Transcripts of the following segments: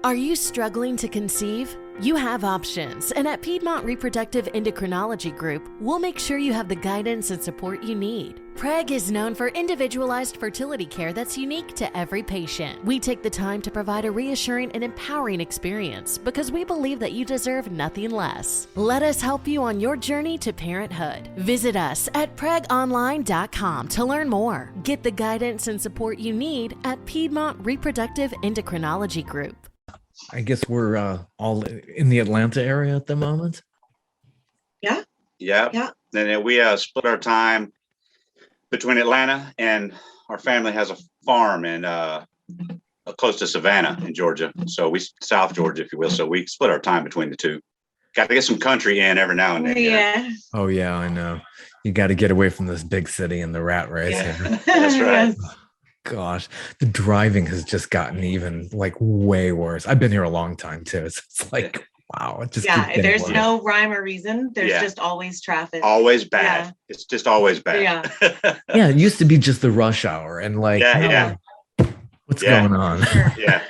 Are you struggling to conceive? You have options, and at Piedmont Reproductive Endocrinology Group, we'll make sure you have the guidance and support you need. PREG is known for individualized fertility care that's unique to every patient. We take the time to provide a reassuring and empowering experience because we believe that you deserve nothing less. Let us help you on your journey to parenthood. Visit us at pregonline.com to learn more. Get the guidance and support you need at Piedmont Reproductive Endocrinology Group. I guess we're all in the Atlanta area at the moment. Yeah. And then we split our time between Atlanta, and our family has a farm in close to Savannah in Georgia. So South Georgia, if you will. So we split our time between the two. Got to get some country in every now and then. Yeah. Oh yeah, I know. You got to get away from this big city and the rat race. Yeah. That's right. Gosh, the driving has just gotten even like way worse. I've been here a long time too. So it's like, wow. It just There's worse. no rhyme or reason. There's just always traffic. Always bad. Yeah. It's just always bad. Yeah. It used to be just the rush hour and like, what's going on? Yeah.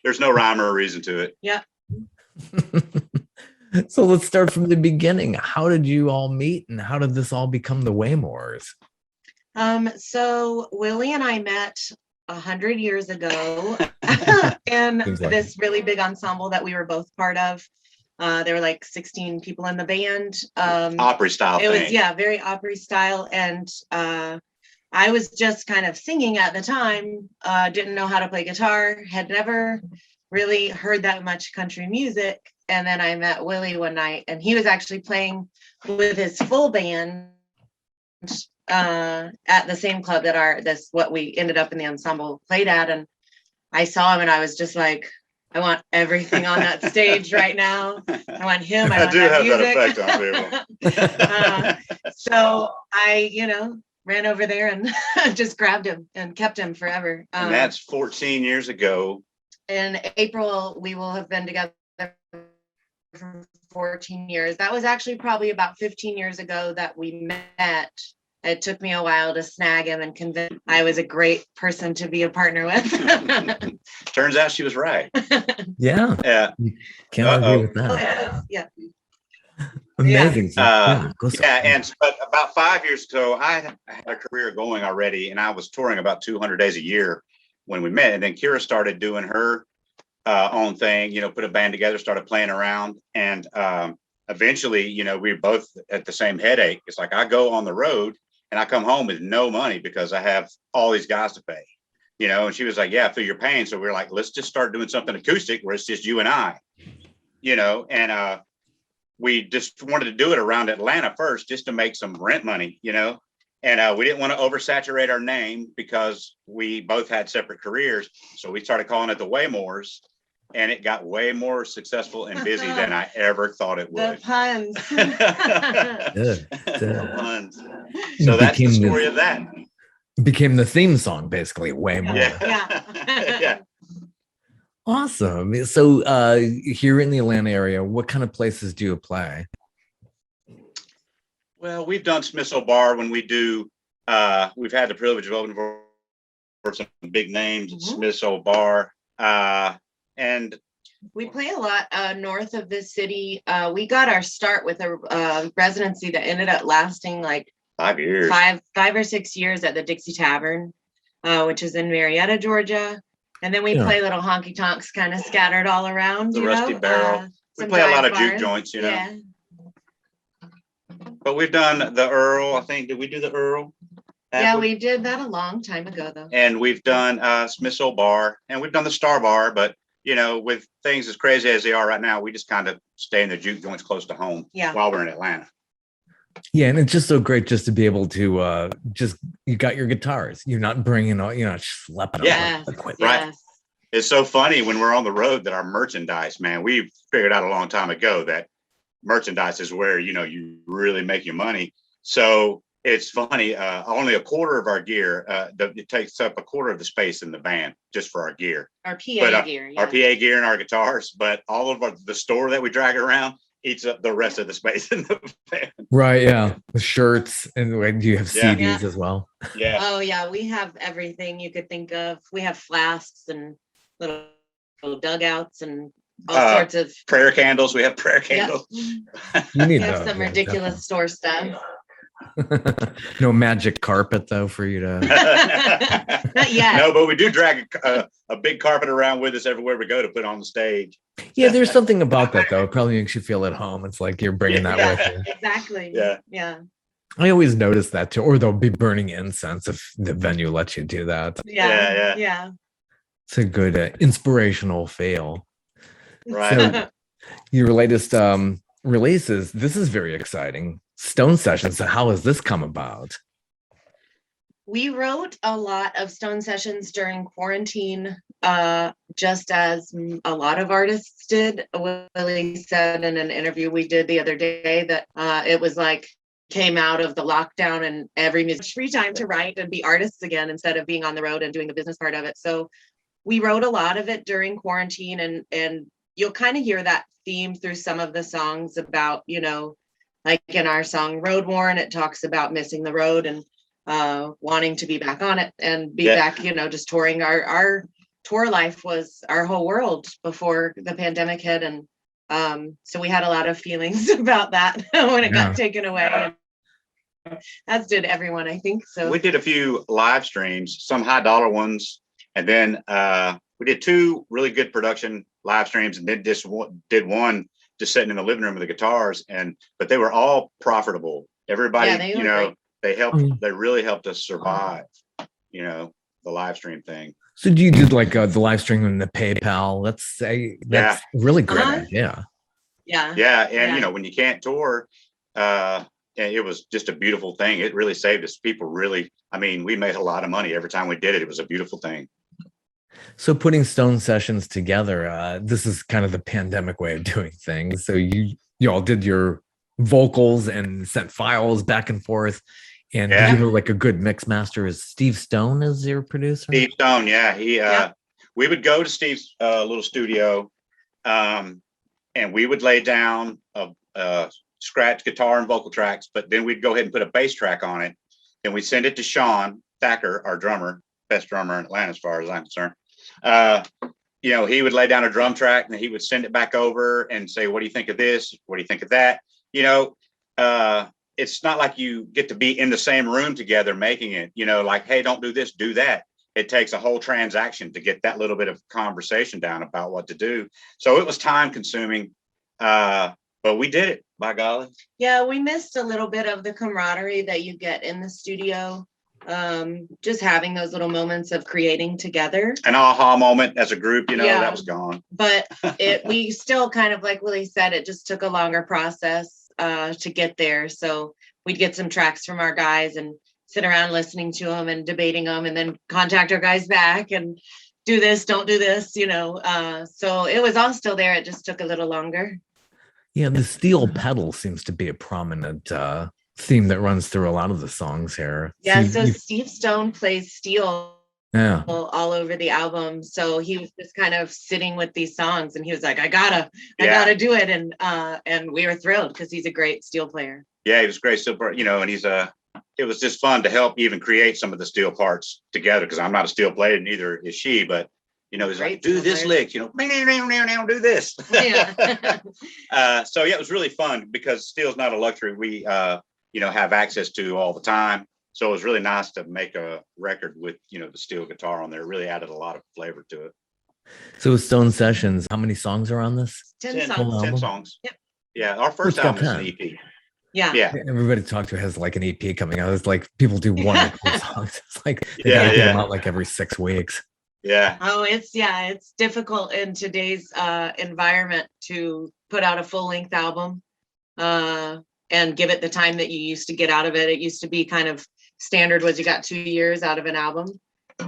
There's no rhyme or reason to it. Yeah. So let's start from the beginning. How did you all meet and how did this all become the Waymores? So Willie and I met 100 years ago in this really big ensemble that we were both part of. There were like 16 people in the band. Opry style. It was, very Opry style. And I was just kind of singing at the time, didn't know how to play guitar, had never really heard that much country music. And then I met Willie one night and he was actually playing with his full band at the same club that what we ended up in the ensemble played at. And I saw him and I was just like, I want everything on that stage right now. I want him. I want do that have music. that effect on people. So I, ran over there and just grabbed him and kept him forever. And that's 14 years ago. In April, we will have been together for 14 years. That was actually probably about 15 years ago that we met. It took me a while to snag him and convince him I was a great person to be a partner with. Turns out she was right. Yeah. Can't argue with that. Yeah. Amazing. But about 5 years ago, I had a career going already, and I was touring about 200 days a year when we met. And then Kira started doing her own thing, put a band together, started playing around. And eventually, we were both at the same headache. It's like I go on the road and I come home with no money because I have all these guys to pay, and she was like, yeah, I feel your pain. So we were like, let's just start doing something acoustic where it's just you and I, and we just wanted to do it around Atlanta first just to make some rent money, and we didn't want to oversaturate our name because we both had separate careers. So we started calling it the Waymores. And it got way more successful and busy than I ever thought it would. The puns. The puns. So that's the story of that. Became the theme song, basically, way more. Yeah. Awesome. So here in the Atlanta area, what kind of places do you play? Well, we've done Smithsonian Bar when we do, we've had the privilege of opening for some big names at Smithsonian Bar. And we play a lot north of the city. We got our start with a residency that ended up lasting like 5 years, 5 or 6 years at the Dixie Tavern, which is in Marietta, Georgia. And then we play little honky tonks kind of scattered all around. The Rusty Barrel. We play a lot of juke joints, Yeah. But we've done the Earl, I think. Did we do the Earl? Yeah, we did that a long time ago, though. And we've done Smithsonian Bar, and we've done the Star Bar, but with things as crazy as they are right now, we just kind of stay in the juke joints close to home while we're in Atlanta. Yeah, and it's just so great just to be able to you got your guitars. You're not bringing all, schlepping equipment. Right. It's so funny when we're on the road that our merchandise, man, we figured out a long time ago that merchandise is where, you really make your money. So it's funny, only a quarter of our gear, it takes up a quarter of the space in the van just for our gear. Our PA gear. Our PA gear and our guitars, but all of the store that we drag around eats up the rest of the space in the van. Right, yeah. The shirts, and you have CDs as well. Yeah. Oh, yeah, we have everything you could think of. We have flasks and little dugouts and all sorts of prayer candles. We have prayer candles. Yep. You need We have those, some yeah, ridiculous store stuff. No magic carpet though for you to. Not yet. No, but we do drag a big carpet around with us everywhere we go to put on the stage. Yeah, there's something about that though. It probably makes you feel at home. It's like you're bringing that Yeah. with you. Exactly. Yeah. Yeah. I always notice that too. Or they'll be burning incense if the venue lets you do that. Yeah. It's a good inspirational fail. Right. So your latest releases, this is very exciting. Stone Sessions. So how has this come about? We wrote a lot of Stone Sessions during quarantine, just as a lot of artists did. Willie said in an interview we did the other day that it was like came out of the lockdown and every musician free time to write and be artists again instead of being on the road and doing the business part of it. So we wrote a lot of it during quarantine, and you'll kind of hear that theme through some of the songs about, you know, like in our song Road Worn, it talks about missing the road and wanting to be back on it and be back, you know, just touring. Our tour life was our whole world before the pandemic hit. And so we had a lot of feelings about that when it got taken away. As did everyone, I think. So we did a few live streams, some high dollar ones, and then we did 2 really good production live streams, and then did one just sitting in the living room with the guitars, but they were all profitable. Everybody, you know, great. They really helped us survive, you know, the live stream thing. So you did like the live stream and the PayPal. That's a really great idea. Yeah. And you know, when you can't tour, it was just a beautiful thing. It really saved us. People really, I mean, we made a lot of money every time we did it. It was a beautiful thing. So putting Stone Sessions together, this is kind of the pandemic way of doing things. So you all did your vocals and sent files back and forth. And did you have like a good mix master? Is Steve Stone as your producer? Steve Stone, yeah. We would go to Steve's little studio, and we would lay down a scratch guitar and vocal tracks, but then we'd go ahead and put a bass track on it. Then we'd send it to Sean Thacker, our drummer, best drummer in Atlanta as far as I'm concerned. You know, he would lay down a drum track and he would send it back over and say, what do you think of this? What do you think of that? You know, it's not like you get to be in the same room together making it, you know, like, hey, don't do this, do that. It takes a whole transaction to get that little bit of conversation down about what to do. So it was time consuming, but we did it, by golly. Yeah, we missed a little bit of the camaraderie that you get in the studio. Just having those little moments of creating together. An aha moment as a group, you know, that was gone. But we still kind of, like Willie said, it just took a longer process to get there. So we'd get some tracks from our guys and sit around listening to them and debating them, and then contact our guys back and do this, don't do this, you know. So it was all still there. It just took a little longer. Yeah, the steel pedal seems to be a prominent theme that runs through a lot of the songs here. Yeah, so Steve Stone plays steel Yeah. all over the album. So he was just kind of sitting with these songs and he was like, I gotta do it. And we were thrilled because he's a great steel player. Yeah, he was great steel player, you know, and it was just fun to help even create some of the steel parts together, because I'm not a steel player, neither is she, but you know, he's like, do this lick, you know, do this. Yeah. So yeah, it was really fun because steel's not a luxury we you know, have access to all the time. So it was really nice to make a record with, you know, the steel guitar on there. It really added a lot of flavor to it. So with Stone Sessions, how many songs are on this? 10 songs. 10 songs. Yep. Yeah, our first album was an EP. Yeah. Everybody talked to has like an EP coming out. It's like people do one or two songs. It's like they gotta get them out like every 6 weeks. Yeah. Oh, it's difficult in today's environment to put out a full-length album and give it the time that you used to get out of it. It used to be kind of standard was you got 2 years out of an album.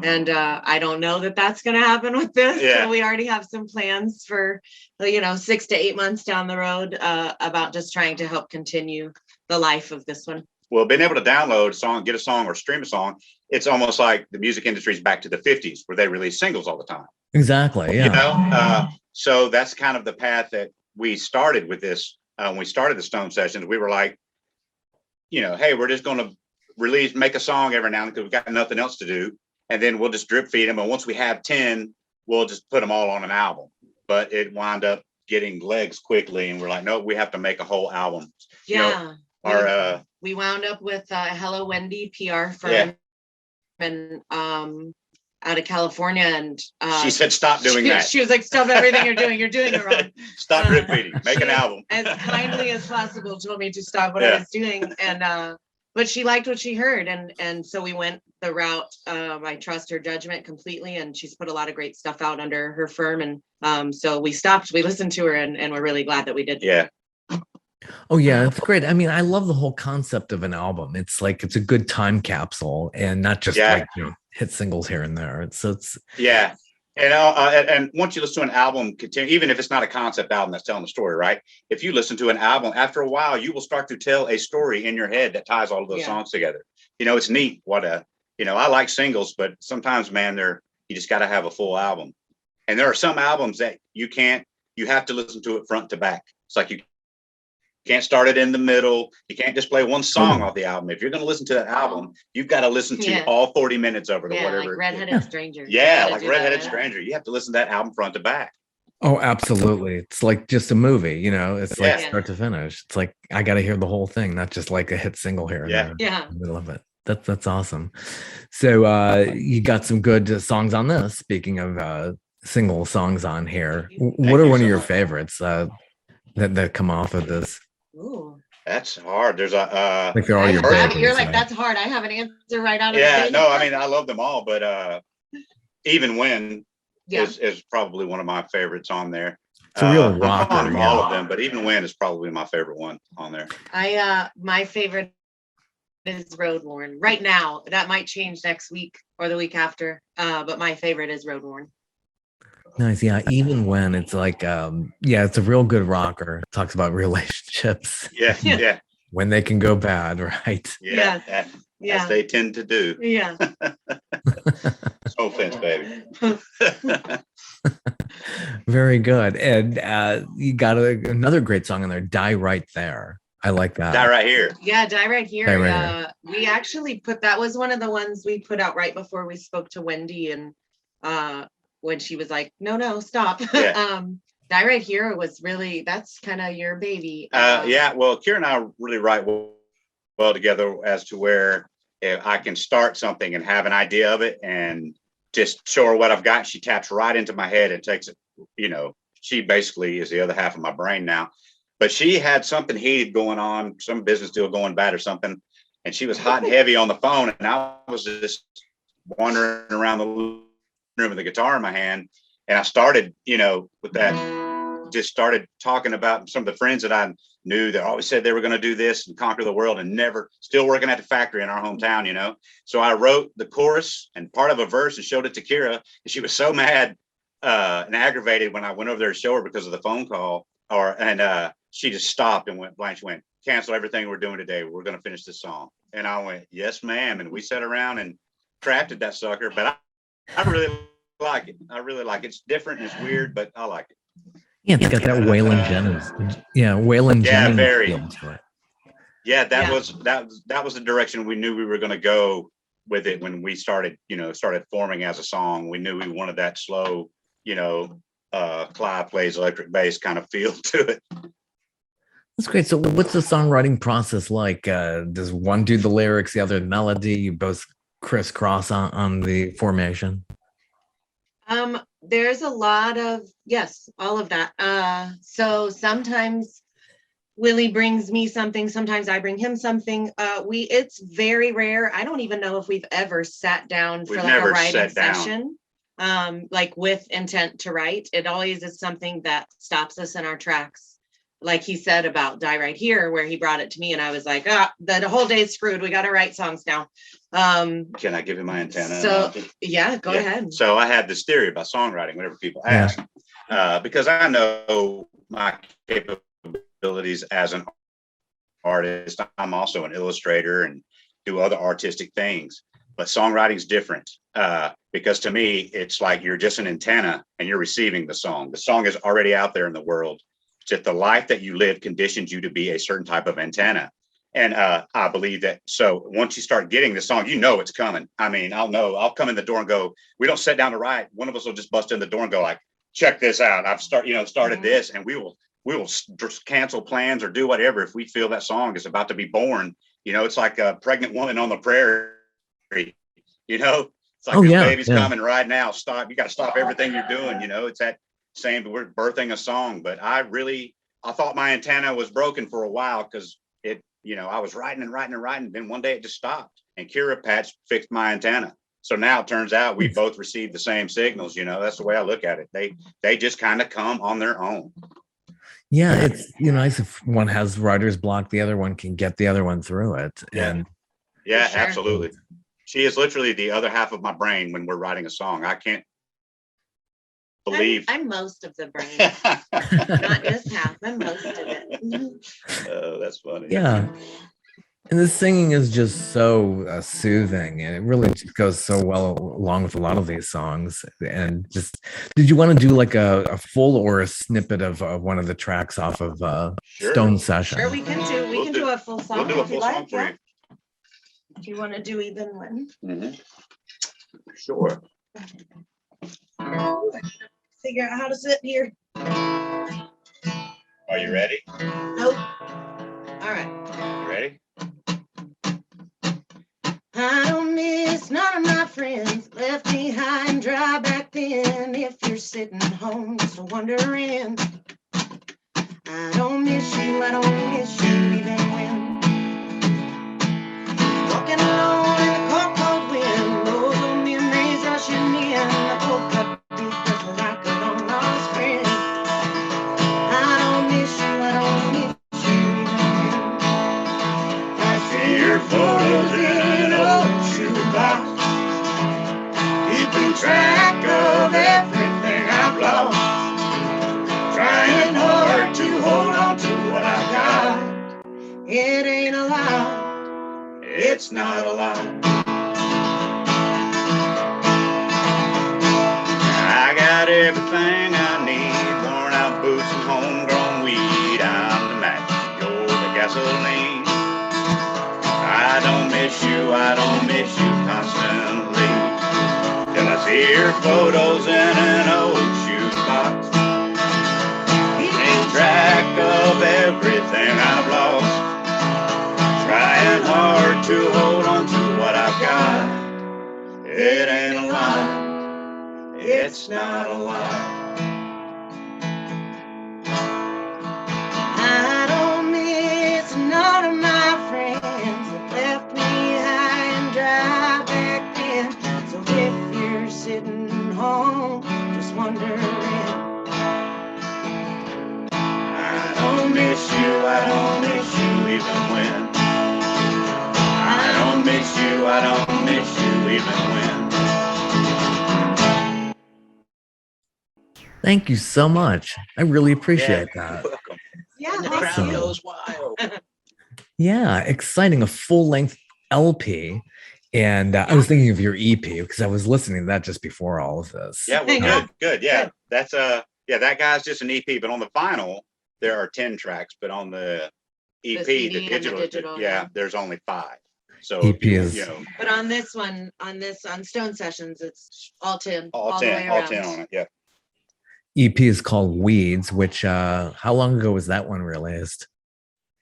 And I don't know that that's going to happen with this. Yeah. So we already have some plans for, you know, 6 to 8 months down the road about just trying to help continue the life of this one. Well, being able to download a song, get a song, or stream a song, it's almost like the music industry's back to the 50s where they release singles all the time. Exactly. Yeah. You know, so that's kind of the path that we started with this. When we started the Stone Sessions, we were like, you know, hey, we're just going to make a song every now and then because we've got nothing else to do. And then we'll just drip feed them. And once we have 10, we'll just put them all on an album. But it wound up getting legs quickly, and we're like, no, we have to make a whole album. Yeah. Our we wound up with Hello Wendy PR firm, and out of California, and she said, stop doing that. She was like, stop everything you're doing. You're doing it wrong. Stop drip feeding. Make an album. As kindly as possible told me to stop what I was doing. And but she liked what she heard, and so we went the route. I trust her judgment completely, and she's put a lot of great stuff out under her firm. And so we stopped, we listened to her, and we're really glad that we did. Yeah. Oh yeah, it's great. I mean, I love the whole concept of an album. It's like it's a good time capsule, and not just like hit singles here and there. It's and once you listen to an album, even if it's not a concept album that's telling the story, right? If you listen to an album, after a while, you will start to tell a story in your head that ties all of those songs together. It's neat. I like singles, but sometimes, man, you just got to have a full album. And there are some albums that you have to listen to it front to back. It's like you can't start it in the middle. You can't just play one song off the album. If you're going to listen to that album, you've got to listen to all 40 minutes of it, or whatever. Like Redheaded Stranger. Yeah, like Redheaded Stranger. You have to listen to that album front to back. Oh, absolutely. It's like just a movie, it's like start to finish. It's like, I got to hear the whole thing, not just like a hit single here and there. Yeah. I love it. That's awesome. So you got some good songs on this. Speaking of single songs on here, what are one of your favorites that come off of this? Ooh, that's hard. There's like they're all your favorites. You're like, that's hard. I have an answer right out of the no, I mean, I love them all, but Even When is probably one of my favorites on there. It's a real rocker. All of them, but Even When is probably my favorite one on there. My favorite is Road Worn. Right now, that might change next week or the week after, but my favorite is Road Worn. Nice. Yeah. Even When, it's like, it's a real good rocker. It talks about relationships. Yeah. When they can go bad, right? Yeah. As they tend to do. Yeah. No offense, baby. Very good. And you got another great song in there, Die Right There. I like that. Die Right Here. Yeah, Die Right Here. We actually that was one of the ones we put out right before we spoke to Wendy, and when she was like, no, stop. Yeah. Die Right Here was really, that's kind of your baby. Well, Kira and I really write well together, as to where if I can start something and have an idea of it and just show her what I've got, she taps right into my head and takes it. She basically is the other half of my brain now. But she had something heated going on, some business deal going bad or something, and she was hot and heavy on the phone, and I was just wandering around the room with the guitar in my hand, and I started, with that, just started talking about some of the friends that I knew that always said they were going to do this and conquer the world, and still working at the factory in our hometown, So I wrote the chorus and part of a verse and showed it to Kira, and she was so mad and aggravated when I went over there to show her because of the phone call, and she just stopped and went, cancel everything we're doing today. We're going to finish this song. And I went, yes, ma'am. And we sat around and crafted that sucker. But I really like it. It's different and it's weird, but I like it. Yeah, it's got that Waylon Jennings. Yeah, Waylon Jennings. Very. To it. Yeah, that was the direction we knew we were going to go with it when we started forming as a song. We knew we wanted that slow, Clyde plays electric bass kind of feel to it. That's great. So what's the songwriting process like? Does one do the lyrics, the other the melody? You both crisscross on the formation? There's a lot of, all of that. So sometimes Willie brings me something, sometimes I bring him something. It's very rare. I don't even know if we've ever sat down for like a writing session. Like with intent to write. It always is something that stops us in our tracks. Like he said about Die Right Here, where he brought it to me and I was like, the whole day's screwed. We got to write songs now. Can I give you my antenna? So go ahead. So I had this theory about songwriting, whenever people ask, because I know my capabilities as an artist. I'm also an illustrator and do other artistic things, but songwriting is different. Because to me, it's like you're just an antenna and you're receiving the song. The song is already out there in the world. Just the life that you live conditions you to be a certain type of antenna. And I believe that. So once you start getting the song, it's coming. I mean, I'll come in the door and go, we don't sit down to write. One of us will just bust in the door and go like, check this out. I've started this, and we will just cancel plans or do whatever if we feel that song is about to be born. It's like a pregnant woman on the prairie. It's like this baby's coming right now. Stop. You got to stop everything you're doing. It's that same, we're birthing a song. But I thought my antenna was broken for a while because I was writing and writing and writing. Then one day it just stopped, and Kira Patch fixed my antenna. So now it turns out we both received the same signals. That's the way I look at it. They just kind of come on their own. Yeah, it's nice if one has writer's block, the other one can get the other one through it. And sure. Absolutely. She is literally the other half of my brain when we're writing a song. I can't believe I'm most of the brain, not just half. I'm most of it. Oh, that's funny. Yeah. And the singing is just so soothing, and it really just goes so well along with a lot of these songs. And just, did you want to do like a full or a snippet of one of the tracks off of Sure. Stone Session? Sure, we can do a full song. We'll do a full song for you. Do you want to do even one? Mm-hmm. Sure. Figure out how to sit here. Are you ready? Nope. All right. You ready? I don't miss none of my friends left behind dry back then. If you're sitting home just wondering, I don't miss you, I don't miss you even when walking alone in the cold, cold wind, those old memories rushing in, the cold cut deep just like a long lost friend. I don't miss you, I don't miss you even when I see your photos in an old shoebox, keeping track of everything I've lost, trying hard to hold on to what I've got. It ain't a lie, it's not a lie. I got everything I need, worn out boots and homegrown weed. I'm the match, you're the gasoline. I don't miss you, I don't miss you constantly, till I see your photos in an old shoebox, keeping track of everything I've lost, trying hard to hold on to what I've got. It ain't a lie, it's not a lie. I don't miss none of my friends that left me high and dry back then. So if you're sitting home just wondering, I don't miss you, I don't miss you even when I don't miss you, I don't miss you even when. Thank you so much. I really appreciate that. You're welcome. Yeah, And the thank crowd you. goes wild. Yeah, exciting. A full-length LP. And I was thinking of your EP because I was listening to that just before all of this. Yeah, well, Yeah. good. Yeah, that's that guy's just an EP, but on the final there are 10 tracks, but on the EP, CD the and the digital, digital, yeah, yeah. there's only 5. So EP is- But on this one, on Stone Sessions, it's all 10. all the 10, way all around. 10 on it. Yeah, EP is called Weeds, which how long ago was that one released?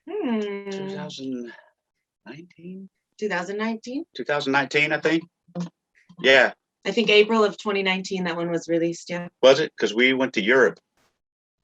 2019, 2019? 2019, I think. Yeah, I think April of 2019 that one was released, yeah. was it? Because we went to Europe.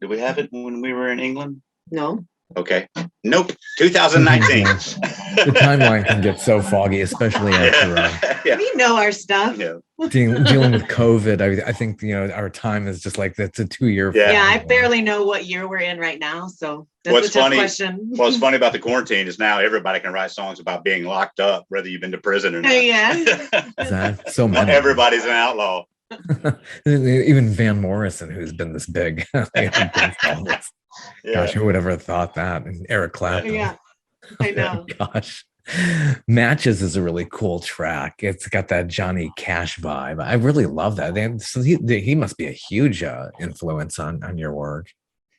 Did we have it when we were in England? No. Okay. Nope. 2019. The timeline can get so foggy, especially after Yeah. We know our stuff. Yeah. dealing with COVID. I think our time is just like that's a 2-year. Yeah. Yeah, I barely know what year we're in right now, so that's What's a tough funny- question. What's funny about the quarantine is now everybody can write songs about being locked up, whether you've been to prison or not. Yeah. So many. Everybody's an outlaw. Even Van Morrison, who's been this big. Yeah. Gosh, who would ever have thought that? And Eric Clapton. Yeah, I know. Gosh. Matches is a really cool track. It's got that Johnny Cash vibe. I really love that. So he must be a huge influence on your work.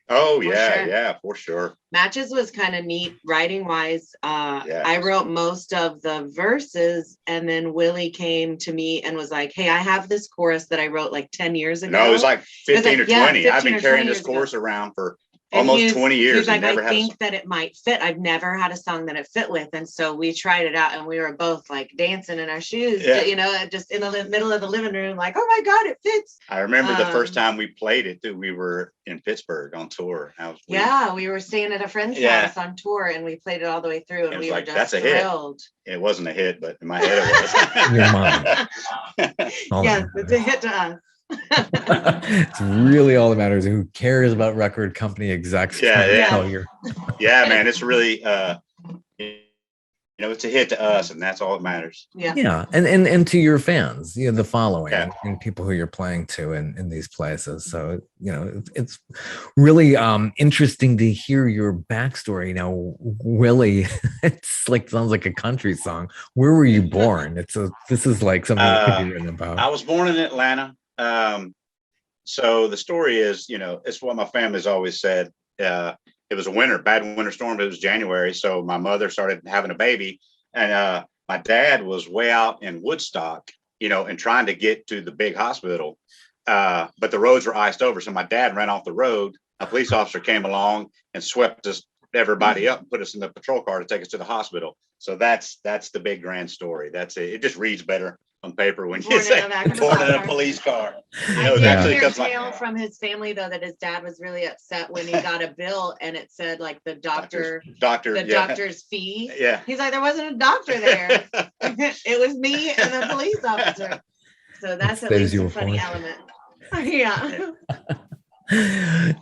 Oh For yeah, sure. yeah, for sure. Matches was kind of neat writing wise. Yeah. I wrote most of the verses, and then Willie came to me and was like, "Hey, I have this chorus that I wrote like 10 years ago." No, it was like 15 or 20. I've 15 been or 20 carrying this years ago. course around for And almost 20 years he's like, and never I had a song. think that it might fit. I've never had a song that it fit with. And so we tried it out, and we were both like dancing in our shoes, Yeah. you know, just in the middle of the living room, like, oh my God, it fits. I remember the first time we played it, we were in Pittsburgh on tour. We were staying at a friend's Yeah. house on tour, and we played it all the way through, and It was we were like, just that's a hit. thrilled. It wasn't a hit, but in my head it was. Your mind. Yes, it's a hit to us. It's really all that matters. Who cares about record company execs? Yeah, trying to yeah. tell you? Yeah, man, it's really you know, it's a hit to us, and that's all that matters. Yeah. Yeah, and to your fans, you know, the following, Yeah. and people who you're playing to in these places. So, you know, it's really interesting to hear your backstory. Now, Willie, it's like sounds like a country song. Where were you born? This is like something that could be written about. I was born in Atlanta. So the story is, you know, it's what my family's always said. It was a bad winter storm. It was January. So my mother started having a baby, and my dad was way out in Woodstock, you know, and trying to get to the big hospital. But the roads were iced over. So my dad ran off the road. A police officer came along and swept everybody up and put us in the patrol car to take us to the hospital. So that's the big grand story. That's it. It just reads better on paper when you say born in a police car. You know, I did actually, hear because tale from his family though that his dad was really upset when he got a bill and it said like the doctor's fee. Yeah. He's like, there wasn't a doctor there. It was me and the police officer. So that's at least a funny element. Yeah.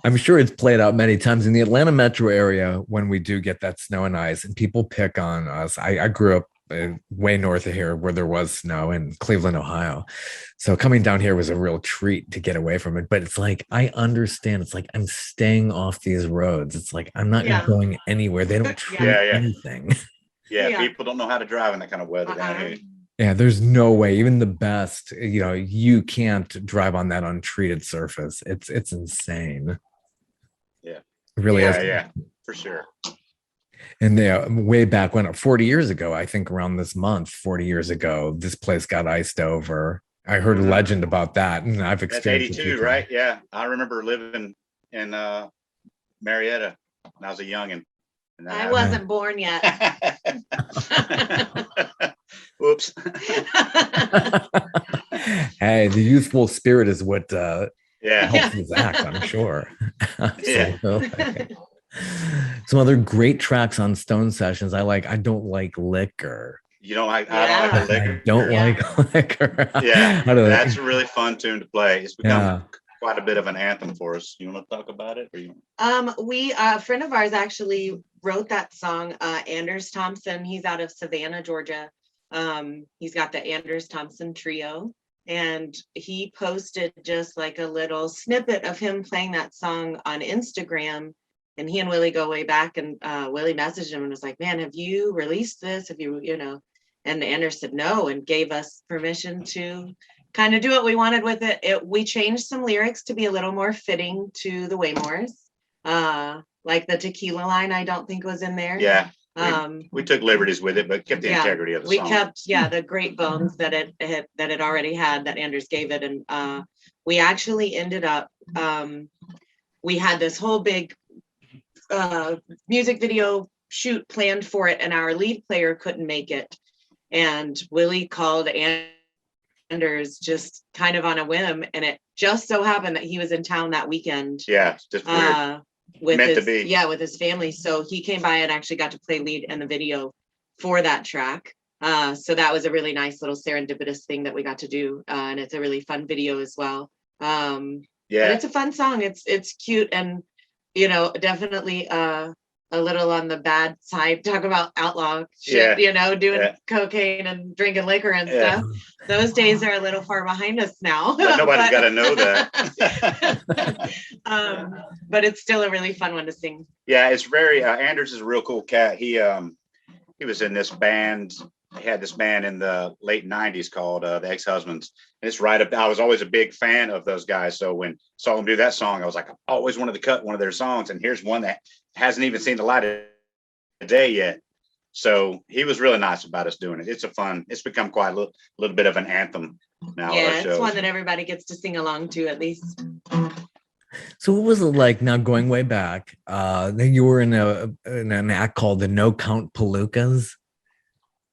I'm sure it's played out many times in the Atlanta metro area when we do get that snow and ice, and people pick on us. I grew up way north of here where there was snow in Cleveland, Ohio. So coming down here was a real treat to get away from it. But it's like, I understand. It's like, I'm staying off these roads. It's like, I'm not going anywhere. They don't treat anything. Yeah, people don't know how to drive in that kind of weather down here. Yeah, there's no way. Even the best, you know, you can't drive on that untreated surface. It's insane. Yeah. It really is. Yeah, for sure. And way back when, 40 years ago, I think around this month, 40 years ago, this place got iced over. I heard a legend about that, and I've experienced That's 82, right? Yeah. I remember living in Marietta when I was a youngin'. I wasn't born yet. Whoops. Hey, the youthful spirit is what helps us act, I'm sure. Some other great tracks on Stone Sessions. I Don't Like Liquor. You don't like I Don't Like Liquor? I don't like liquor. Yeah, that's a really fun tune to play. It's become quite a bit of an anthem for us. You want to talk about it? A friend of ours actually wrote that song, Anders Thompson. He's out of Savannah, Georgia. He's got the Anders Thompson trio, and he posted just like a little snippet of him playing that song on Instagram. And he and Willie go way back, and Willie messaged him and was like, man, have you released this? Have you, and Anders said no, and gave us permission to kind of do what we wanted with it. We changed some lyrics to be a little more fitting to the Waymores. Like the tequila line, I don't think was in there. Yeah. We took liberties with it, but kept the integrity of the song. We kept, the great bones that it already had, that Anders gave it. And we actually ended up, we had this whole big music video shoot planned for it, and our lead player couldn't make it. And Willie called Anders just kind of on a whim, and it just so happened that he was in town that weekend. Yeah, just weird. With his family. So he came by and actually got to play lead in the video for that track. So that was a really nice little serendipitous thing that we got to do. And it's a really fun video as well. But it's a fun song. It's cute, and definitely a little on the bad side. Talk about outlaw shit, doing cocaine and drinking liquor and stuff. Those days are a little far behind us now. But nobody's got to know that. But it's still a really fun one to sing. Yeah, it's very, Anders is a real cool cat. He was in this band. He had this band in the late 90s called The Ex-Husbands. it's right up. I was always a big fan of those guys. So when saw them do that song, I was like, I always wanted to cut one of their songs. And here's one that hasn't even seen the light of day yet. So he was really nice about us doing it. It's become quite a little bit of an anthem now. Yeah, it's one that everybody gets to sing along to at least. So what was it like now going way back? You were in an act called the No Count Palookas.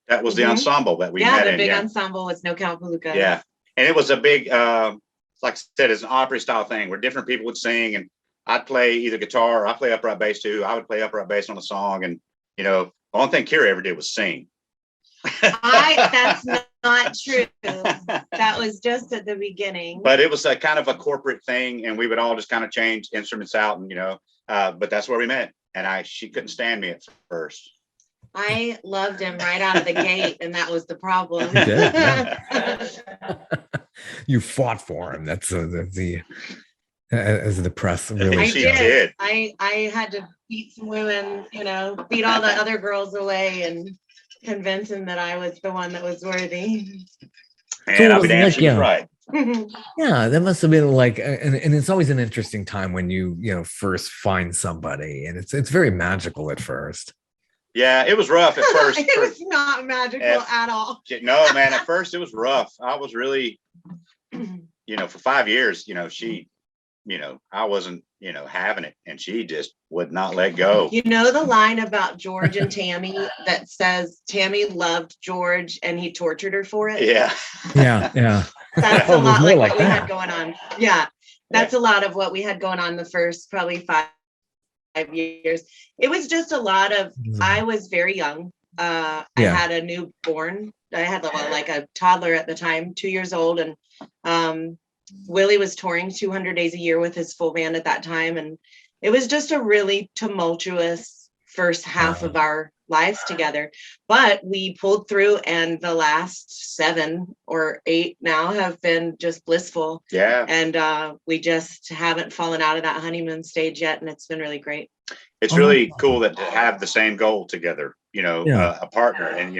That was the ensemble that we had. The big ensemble was No Count Palooka. Yeah. And it was a big, like I said, it's an opera style thing where different people would sing, and I'd play either guitar or I play upright bass too. I would play upright bass on a song. And, the only thing Kira ever did was sing. That's not true. That was just at the beginning. But it was a kind of a corporate thing, and we would all just kind of change instruments out, and but that's where we met. And she couldn't stand me at first. I loved him right out of the gate, and that was the problem. You fought for him. That's the as the press really. I did. I had to beat some women, beat all the other girls away, and convince him that I was the one that was worthy. And I'll be damned, she's right. Yeah, that must have been like, and it's always an interesting time when you first find somebody, and it's very magical at first. Yeah, it was rough at first. It was not magical at all. No, man, at first it was rough. I was really, for 5 years, she, I wasn't, having it, and she just would not let go. You know the line about George and Tammy that says Tammy loved George and he tortured her for it? Yeah. Yeah. That's a lot like what we had going on. Yeah. That's a lot of what we had going on the first probably 5 years. It was just a lot of, I was very young. I had a newborn. I had like a toddler at the time, 2 years old. And Willie was touring 200 days a year with his full band at that time. And it was just a really tumultuous first half of our lives together. But we pulled through, and the last 7 or 8 now have been just blissful. Yeah. And we just haven't fallen out of that honeymoon stage yet. And it's been really great. It's really cool that to have the same goal together, a partner. And,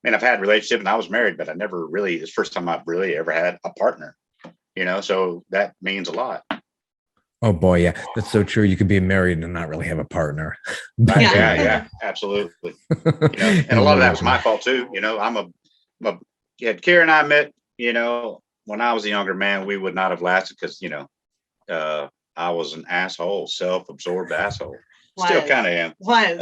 I've had relationships and I was married, but I never really, it's the first time I've really ever had a partner, so that means a lot. Oh boy, yeah, that's so true. You could be married and not really have a partner. Yeah, absolutely. And a lot of that was my fault too. Kira and I met, when I was a younger man, we would not have lasted because, I was an asshole, self-absorbed asshole. Still kind of am. Well,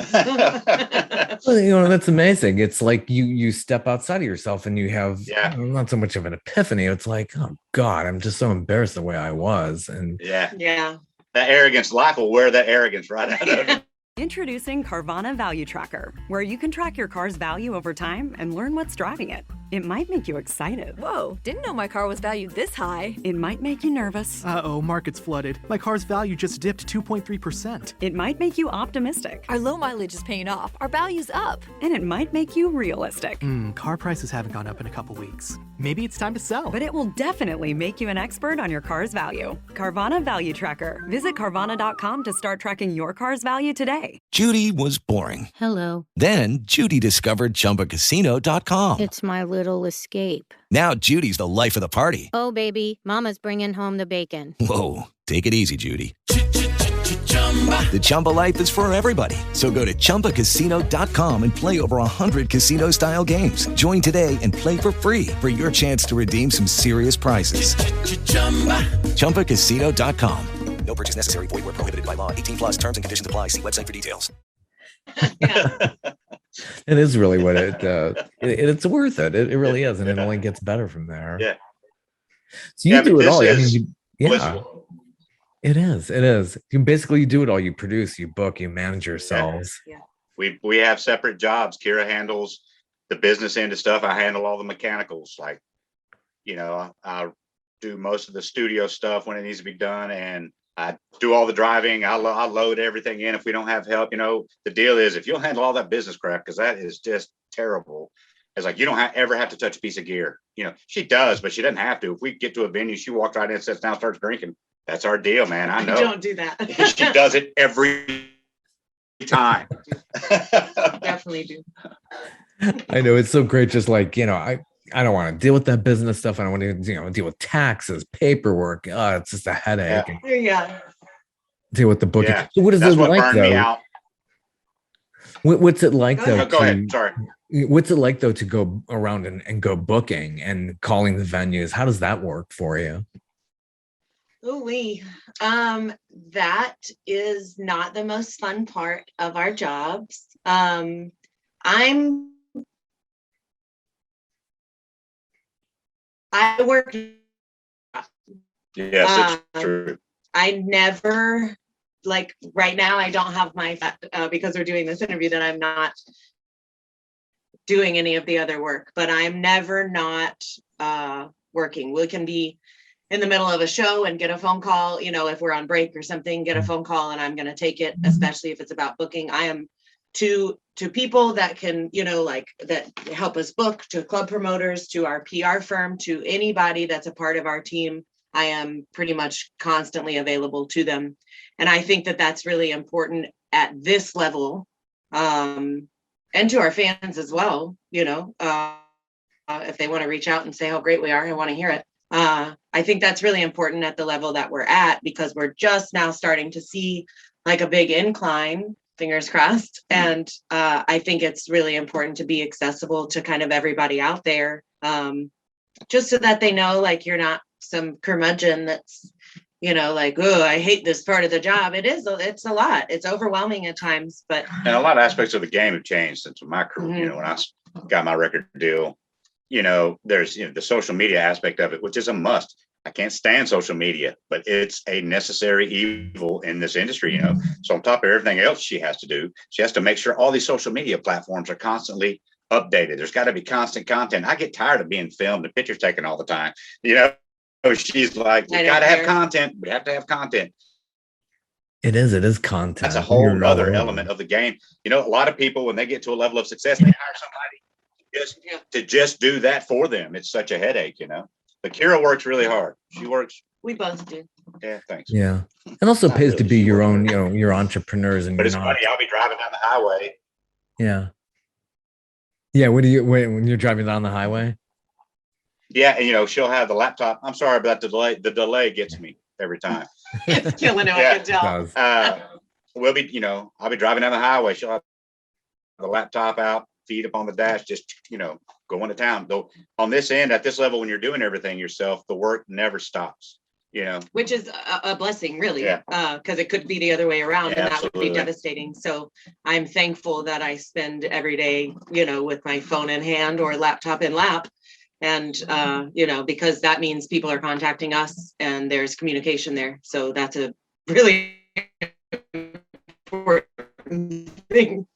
that's amazing. It's like you step outside of yourself and you have not so much of an epiphany. It's like, oh God, I'm just so embarrassed the way I was. And yeah. That arrogance, life will wear that arrogance right out of it. Introducing Carvana Value Tracker, where you can track your car's value over time and learn what's driving it. It might make you excited. Whoa, didn't know my car was valued this high. It might make you nervous. Uh-oh, market's flooded. My car's value just dipped 2.3%. It might make you optimistic. Our low mileage is paying off. Our value's up. And it might make you realistic. Car prices haven't gone up in a couple weeks. Maybe it's time to sell. But it will definitely make you an expert on your car's value. Carvana Value Tracker. Visit Carvana.com to start tracking your car's value today. Judy was boring. Hello. Then Judy discovered ChumbaCasino.com. It's my little escape. Now Judy's the life of the party. Oh, baby, mama's bringing home the bacon. Whoa, take it easy, Judy. The Chumba life is for everybody. So go to ChumbaCasino.com and play over 100 casino-style games. Join today and play for free for your chance to redeem some serious prizes. ChumbaCasino.com. No purchase necessary. Void where prohibited by law. 18+ terms and conditions apply. See website for details. It is really what it's worth it. It really is. And it only gets better from there. Yeah. So you do it all. Blissful. It is. You basically do it all. You produce, you book, you manage yourselves. Yeah. We have separate jobs. Kira handles the business end of stuff. I handle all the mechanicals. Like, I do most of the studio stuff when it needs to be done. And I do all the driving. I load everything in if we don't have help. The deal is if you'll handle all that business crap, because that is just terrible. It's like you don't ever have to touch a piece of gear. She does, but she doesn't have to. If we get to a venue, she walks right in, sits down, starts drinking. That's our deal, man. I know. Don't do that. She does it every time. Definitely do. I know, it's so great. Just like, I don't want to deal with that business stuff. I don't want to, deal with taxes, paperwork. It's just a headache. Yeah. And Yeah. deal with the booking. Yeah. So what is That's it what like burned me though? out. What's it like Go though? ahead. Go ahead. Sorry. What's it like though to go around and go booking and calling the venues? How does that work for you? Ooh-wee. That is not the most fun part of our jobs. I work. Yes, it's true. I never, like right now, I don't have my, because we're doing this interview, that I'm not doing any of the other work, but I'm never not working. We can be in the middle of a show and get a phone call, if we're on break or something, get a phone call and I'm going to take it, especially if it's about booking. I am to people that can, that help us book, to club promoters, to our PR firm, to anybody that's a part of our team. I am pretty much constantly available to them. And I think that that's really important at this level, and to our fans as well, if they want to reach out and say how great we are, I want to hear it. I think that's really important at the level that we're at, because we're just now starting to see like a big incline, fingers crossed. And I think it's really important to be accessible to kind of everybody out there, just so that they know, like, you're not some curmudgeon that's, like, oh, I hate this part of the job. It's a lot. It's overwhelming at times, but. And a lot of aspects of the game have changed since my career, when I got my record deal. There's the social media aspect of it, which is a must. I can't stand social media, but it's a necessary evil in this industry, So on top of everything else she has to do, she has to make sure all these social media platforms are constantly updated. There's got to be constant content. I get tired of being filmed and pictures taken all the time. She's like, we got to have content. We have to have content. It is content. That's a whole other element of the game. A lot of people, when they get to a level of success, they hire somebody to just do that for them. It's such a headache, But Kira works really hard. She works. We both do. Yeah, thanks. Yeah. It also pays to be your own, your entrepreneurs. And but it's funny, I'll be driving down the highway. Yeah. Yeah. What do you, when you're driving down the highway? Yeah. And, she'll have the laptop. I'm sorry about the delay. The delay gets me every time. It's killing it. I can tell. We'll be, I'll be driving down the highway. She'll have the laptop out, feet up on the dash, just, going to town. Though on this end, at this level, when you're doing everything yourself, the work never stops, Which is a blessing, really, Yeah. Because it could be the other way around, Yeah, and that would absolutely. be devastating. So I'm thankful that I spend every day, with my phone in hand or laptop in lap. And, because that means people are contacting us and there's communication there. So that's a really important thing.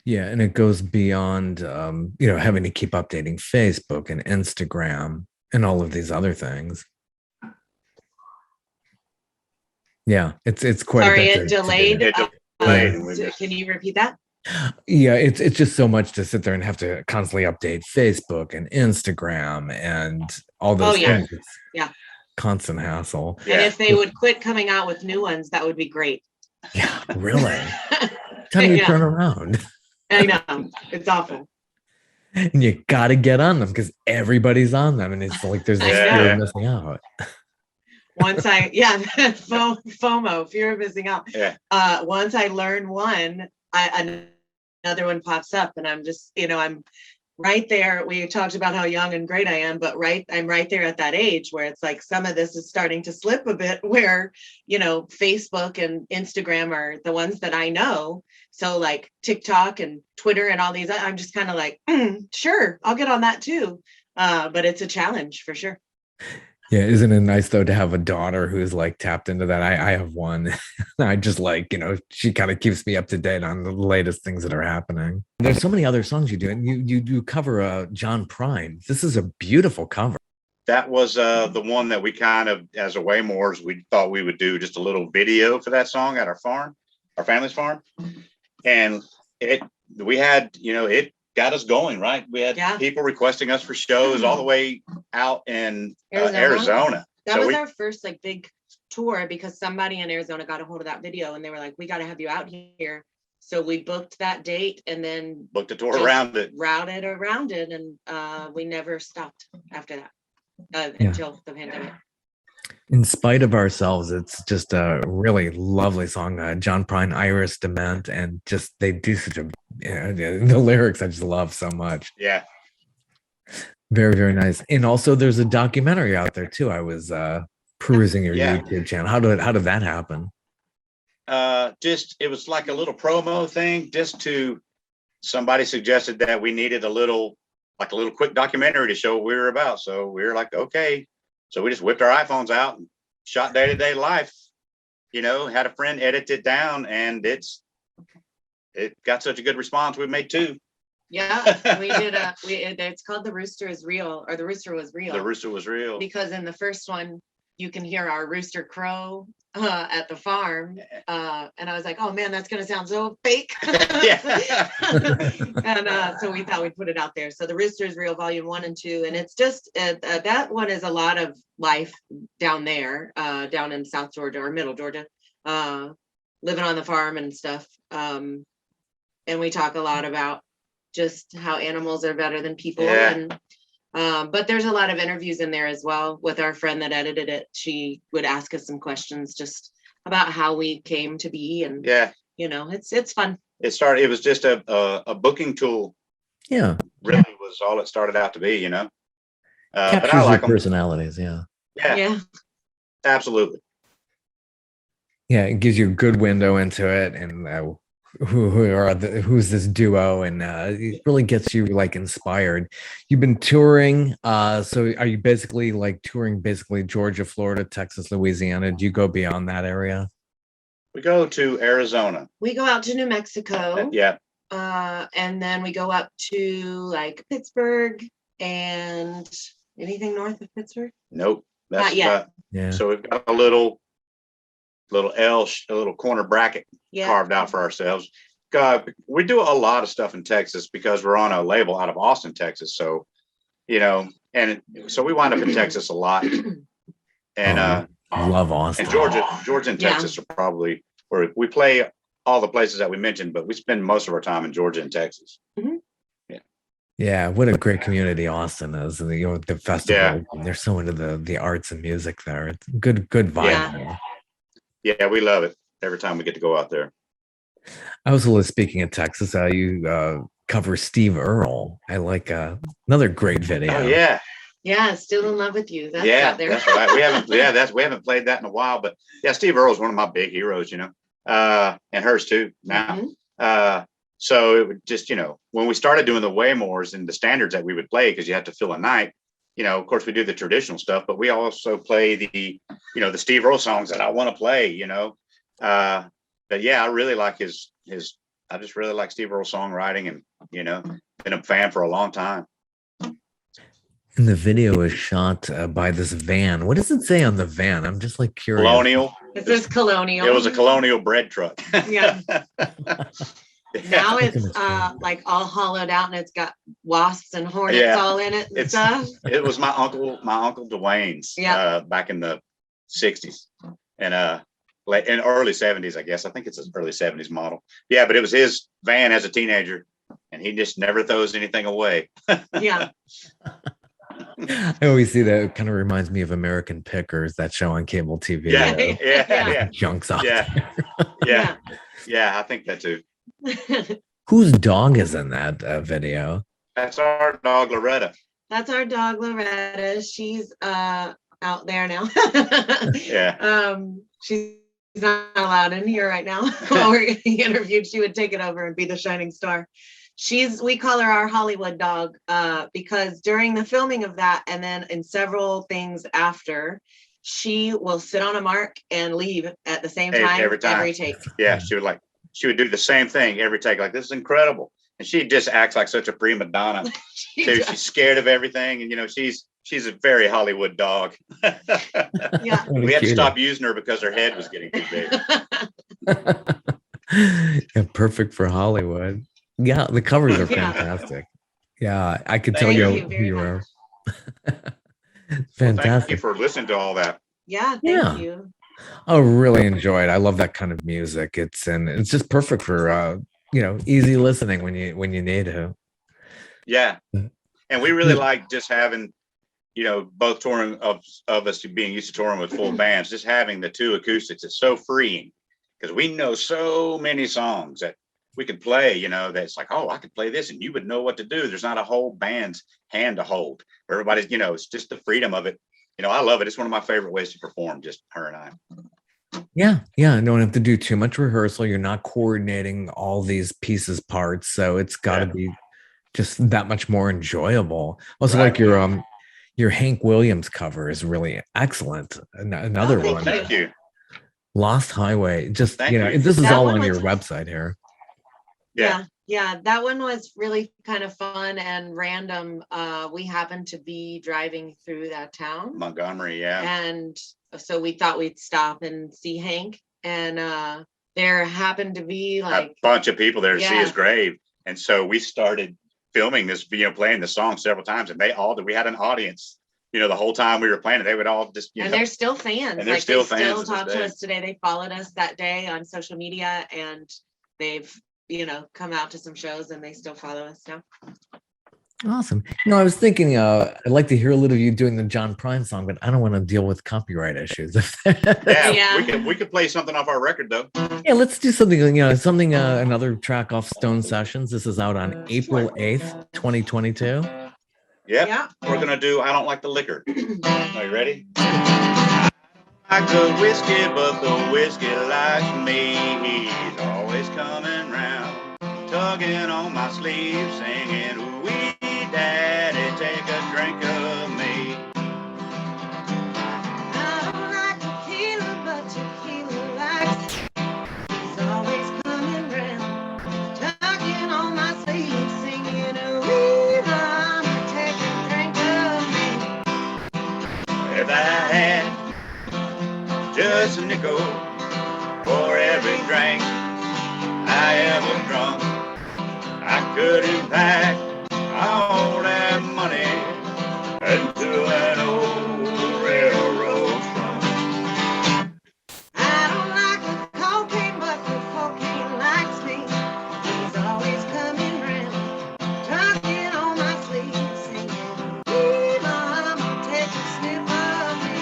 Yeah. And it goes beyond, having to keep updating Facebook and Instagram and all of these other things. Yeah. It's quite Sorry, a bit it to delayed. do. Can you repeat that? Yeah, it's just so much to sit there and have to constantly update Facebook and Instagram and all those things. Yeah. Constant hassle. And if they would quit coming out with new ones, that would be great. Yeah, really. Time to turn around. I know. It's awful. And you got to get on them because everybody's on them. And it's like there's this fear of missing out. Once FOMO, fear of missing out. Yeah. Once I learn one, another one pops up, and I'm just, I'm right there. We talked about how young and great I am, but I'm right there at that age where it's like some of this is starting to slip a bit, where, Facebook and Instagram are the ones that I know. So like TikTok and Twitter and all these, I'm just kind of like, sure, I'll get on that too. But it's a challenge for sure. Yeah, isn't it nice though to have a daughter who's like tapped into that? I have one. I just like, she kind of keeps me up to date on the latest things that are happening. There's so many other songs you do, and you do cover John Prine. This is a beautiful cover. That was the one that we kind of, as a Waymores, we thought we would do just a little video for that song at our farm, our family's farm, and we had, it got us going, right? We had people requesting us for shows all the way out in Arizona. That was our first like big tour, because somebody in Arizona got a hold of that video and they were like, we got to have you out here. So we booked that date and then Booked a tour just around it. routed around it, and we never stopped after that Yeah. until the pandemic. In Spite of Ourselves, it's just a really lovely song. John Prine, Iris Dement, and just they do such a the lyrics I just love so much. Yeah. Very, very nice. And also there's a documentary out there too. I was perusing your Yeah. YouTube channel. How did that happen? Just it was like a little promo thing. Somebody suggested that we needed a little quick documentary to show what we were about. So we were like, okay. So we just whipped our iPhones out and shot day-to-day life. Had a friend edit it down, and it got such a good response. We made 2. Yeah, we did. It's called The Rooster is Real, or The Rooster Was Real. The Rooster Was Real. Because in the first one, you can hear our rooster crow at the farm. And I was like, oh man, that's going to sound so fake. Yeah. And so we thought we'd put it out there. So The Rooster is Real, Volume 1 and 2. And it's just, that one is a lot of life down there, down in South Georgia or Middle Georgia, living on the farm and stuff. And we talk a lot about just how animals are better than people. Yeah. And but there's a lot of interviews in there as well with our friend that edited it. She would ask us some questions just about how we came to be, and Yeah. it's fun. It was just a booking tool. Yeah. Really was all it started out to be, but Captures I like your 'em. personalities, yeah. Yeah. Absolutely. Yeah, it gives you a good window into it, and who's this duo, and it really gets you like inspired. You've been touring, so are you basically like touring Georgia, Florida, Texas, Louisiana? Do you go beyond that area? We go to Arizona. We go out to New Mexico. Yeah. And then we go up to like Pittsburgh and anything north of Pittsburgh. Nope. Not yet. Yeah. So we've got a little corner bracket Yeah. carved out for ourselves. We do a lot of stuff in Texas because we're on a label out of Austin, Texas. So, so we wind up in Texas a lot. And love Austin. and Georgia and Texas are probably where we play all the places that we mentioned, but we spend most of our time in Georgia and Texas. Mhm. Yeah, what a great community Austin is. And the festival. Yeah. They're so into the arts and music there. It's good vibe. Yeah. there. Yeah, we love it every time we get to go out there. I was speaking of Texas, you cover Steve Earle. I like another great video. Oh yeah. Yeah, Still in Love with You. That's Yeah, out there. that's right. We haven't played that in a while, but yeah, Steve Earle's one of my big heroes, and hers too now. Mhm. So it would just, when we started doing the Waymores and the standards that we would play, because you have to fill a night, of course we do the traditional stuff, but we also play the Steve Earle songs that I want to play, but yeah, I really like I just really like Steve Earle's songwriting, and, been a fan for a long time. And the video is shot by this van. What does it say on the van? I'm just like curious. Colonial. It says Colonial. It was a Colonial bread truck. Yeah. Now it's Goodness. like all hollowed out, and it's got wasps and hornets Yeah. all in it and It's- stuff. It was my uncle Dwayne's Yeah. back in the 60s and late in early 70s, I guess. I think it's an early 70s model. Yeah, but it was his van as a teenager, and he just never throws anything away. Yeah. I always see that. It kind of reminds me of American Pickers, that show on cable TV. Yeah, Yeah. yeah. Junks off. Yeah. Yeah. Yeah, I think that too. Whose dog is in that video? That's our dog Loretta. That's our dog Loretta. She's out there now. Yeah. She's not allowed in here right now. While we're getting interviewed, she would take it over and be the shining star. We call her our Hollywood dog, because during the filming of that, and then in several things after, she will sit on a mark and leave at the same time Every time. every take. Yeah, she would do the same thing every take. Like, this is incredible. And she just acts like such a prima donna. She Too. does. She's scared of everything, and she's a very Hollywood dog. Yeah. We had to stop using her because her head was getting too big. Yeah, perfect for Hollywood. Yeah, the covers are Yeah. fantastic. Yeah, I could tell Thank you you who very you are. Well, thank you Fantastic. for listening to all that. Yeah. Thank Yeah. you. I really enjoyed. I love that kind of music. It's just perfect for easy listening when you need to. Yeah. And we really like just having, both touring of us being used to touring with full bands, just having the two acoustics. It's so freeing because we know so many songs that we could play, that's like, oh, I could play this and you would know what to do. There's not a whole band's hand to hold. Everybody's, it's just the freedom of it. I love it. It's one of my favorite ways to perform, just her and I. Yeah. Don't have to do too much rehearsal. You're not coordinating all these pieces, parts. So it's got to be just that much more enjoyable. Also, like your Hank Williams cover is really excellent. Another one. Thank you. Lost Highway. Just, you. This is That all one on was your website here. Yeah, that one was really kind of fun and random. We happened to be driving through that town, Montgomery, and so we thought we'd stop and see Hank, and there happened to be like a bunch of people there to see his grave, and so we started filming this, playing the song several times, and we had an audience, the whole time we were playing it. They would all just, and they're still fans, and they're still fans. Still talk to us today. They followed us that day on social media, and they've come out to some shows, and they still follow us now. Awesome. I was thinking I'd like to hear a little of you doing the John Prine song, but I don't want to deal with copyright issues. We could play something off our record though. Yeah, let's do something, another track off Stone Sessions. This is out on April 8th, 2022. Yeah. We're gonna do I Don't Like the Liquor. Are you ready? I like the whiskey, but the whiskey likes me. He's always coming round, tugging on my sleeve, singing, "Wee Daddy, take a drink of me." I don't like tequila, but tequila likes me. He's always coming round, tugging on my sleeve, singing, "Wee Mama, take a drink of me." If I had just a nickel for every drink I ever drunk, I couldn't pack all that money into an old railroad trunk. I don't like the cocaine, but the cocaine likes me. He's always coming round, tugging on my sleeve, singing, "Wee Mama, take a sniff of me."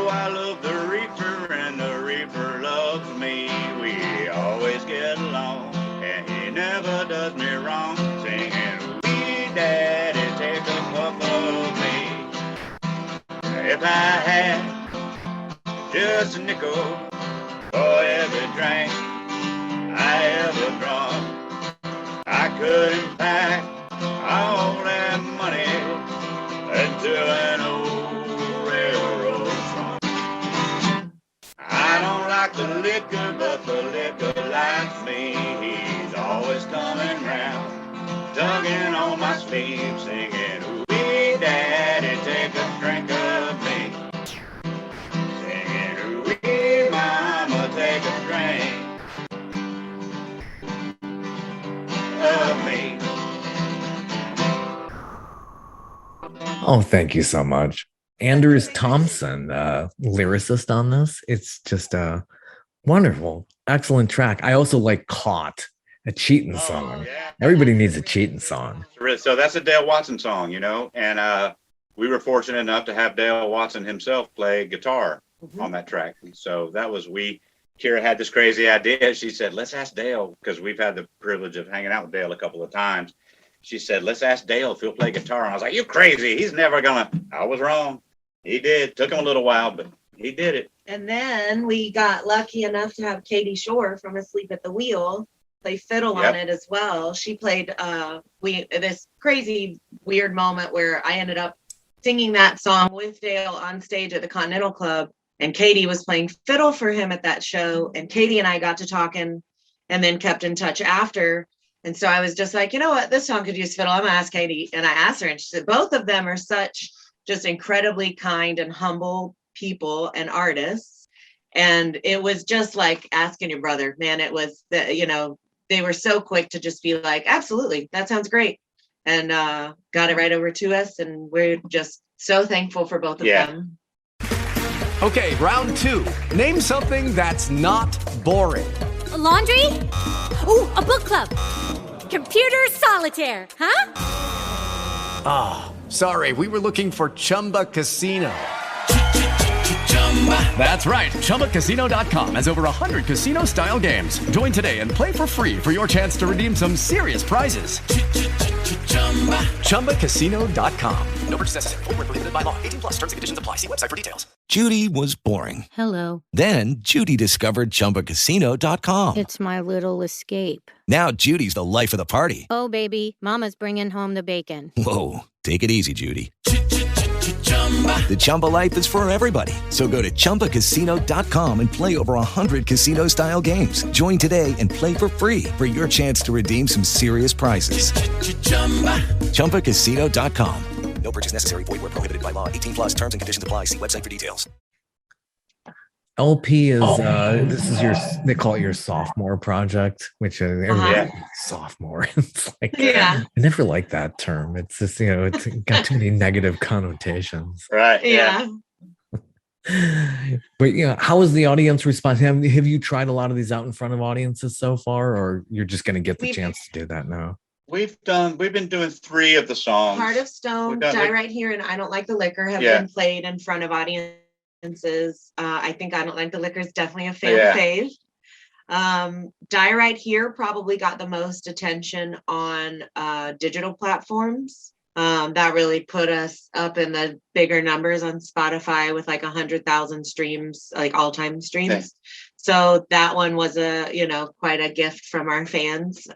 I love the reefer and the reefer loves me. We always get along and he never does me wrong, singing, "Wee Daddy, take a puff of me." If I had just a nickel for every drink I ever drunk, I couldn't pack all that money into an old railroad trunk. I don't like the liquor, but the liquor likes me. He's always coming round, tugging on my sleeve, singing, "Wee Daddy, take a drink of me." Singing, "Wee Mama, take a drink of me." Oh, thank you so much. Anders Thompson, lyricist on this. It's just a wonderful, excellent track. I also like Caught, a cheating song. Yeah. Everybody needs a cheating song. So that's a Dale Watson song, and we were fortunate enough to have Dale Watson himself play guitar on that track. So that was, Kira had this crazy idea. She said, let's ask Dale, because we've had the privilege of hanging out with Dale a couple of times. She said, let's ask Dale if he'll play guitar. And I was like, you crazy. He's never gonna. I was wrong. He did. Took him a little while, but he did it. And then we got lucky enough to have Katie Shore from Asleep at the Wheel play fiddle on it as well. She played this crazy weird moment where I ended up singing that song with Dale on stage at the Continental Club, and Katie was playing fiddle for him at that show, and Katie and I got to talking and then kept in touch after. And so I was just like, you know what, this song could use fiddle. I'm gonna ask Katie. And I asked her, and she said both of them are such just incredibly kind and humble people and artists. And it was just like asking your brother, man. It was they were so quick to just be like, absolutely, that sounds great. And got it right over to us. And we're just so thankful for both of them. Okay, round 2. Name something that's not boring. A laundry? Ooh, a book club. Computer solitaire, huh? Ah, sorry, we were looking for Chumba Casino. That's right, ChumbaCasino.com has over 100 casino-style games. Join today and play for free for your chance to redeem some serious prizes. ChumbaCasino.com. No purchase necessary. Void where prohibited by law. 18+ terms and conditions apply. See website for details. Judy was boring. Hello. Then Judy discovered ChumbaCasino.com. It's my little escape. Now Judy's the life of the party. Oh, baby, mama's bringing home the bacon. Whoa, take it easy, Judy. The Chumba life is for everybody. So go to ChumbaCasino.com and play over 100 casino-style games. Join today and play for free for your chance to redeem some serious prizes. ChumbaCasino.com. No purchase necessary. Void where prohibited by law. 18+ terms and conditions apply. See website for details. LP is this is they call it your sophomore project, which everybody sophomore. It's like I never like that term. It's just it's got too many negative connotations. Right. Yeah. But how is the audience response? Have you tried a lot of these out in front of audiences so far, or you're just going to get the chance to do that now? We've been doing 3 of the songs. Heart of Stone, Die Right Here, and I Don't Like the Liquor have been played in front of audiences. I think I Don't Like the Liquor is definitely a fan fave. Die Right Here probably got the most attention on digital platforms. That really put us up in the bigger numbers on Spotify with like 100,000 streams, like all-time streams. Okay. So that one was quite a gift from our fans.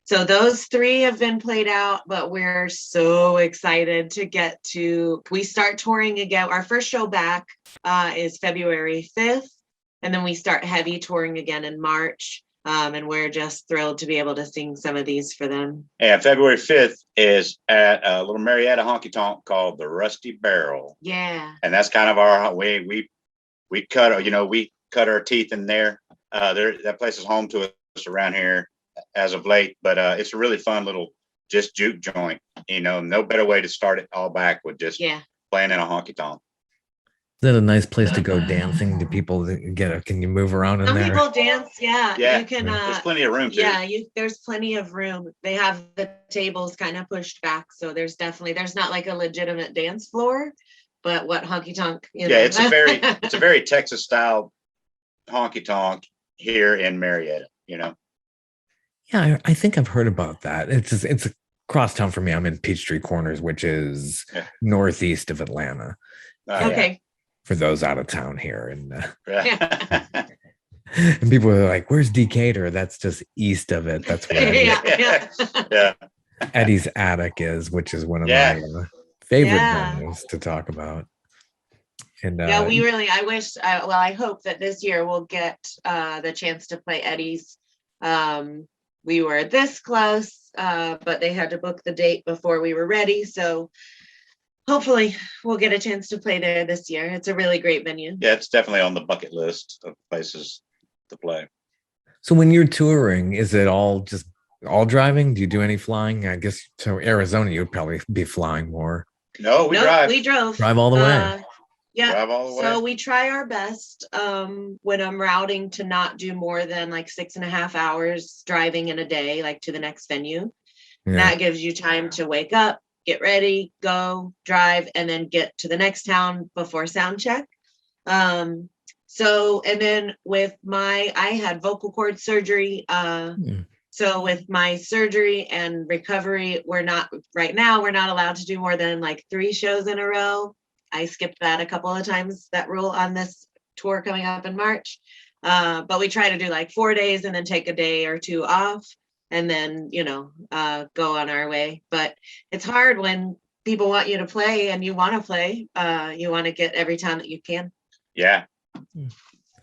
So those 3 have been played out, but we're so excited we start touring again. Our first show back is February 5th, and then we start heavy touring again in March. And we're just thrilled to be able to sing some of these for them. And February 5th is at a little Marietta honky tonk called the Rusty Barrel. Yeah. And that's kind of our way. We cut our teeth in there. That place is home to us around here as of late, but it's a really fun little just juke joint. No better way to start it all back with just playing in a honky tonk. Is that a nice place to go dancing? Do people can you move around in there? Some people dance, yeah. You can. There's plenty of room too. Yeah, there's plenty of room. They have the tables kind of pushed back, so there's not like a legitimate dance floor, but what honky tonk? It's a very Texas style honky tonk here in Marietta. Yeah, I think I've heard about that. It's across town for me. I'm in Peachtree Corners, which is northeast of Atlanta. Okay. For those out of town here, and and people are like, "Where's Decatur?" That's just east of it. That's where Eddie's Attic is, which is one of my favorite venues to talk about. And I hope that this year we'll get the chance to play Eddie's. We were this close, but they had to book the date before we were ready. So hopefully we'll get a chance to play there this year. It's a really great venue. Yeah, it's definitely on the bucket list of places to play. So when you're touring, is it all driving? Do you do any flying? I guess to Arizona, you'd probably be flying more. No, we drive. We drove. Drive all the way. Yeah. So we try our best when I'm routing to not do more than like 6.5 hours driving in a day, like to the next venue. Yeah. That gives you time to wake up, get ready, go, drive, and then get to the next town before sound check. And then I had vocal cord surgery. So with my surgery and recovery, we're not allowed to do more than like 3 shows in a row. I skipped that a couple of times, that rule on this tour coming up in March. But we try to do like 4 days and then take a day or 2 off and then, go on our way. But it's hard when people want you to play and you want to play. You want to get every time that you can. Yeah.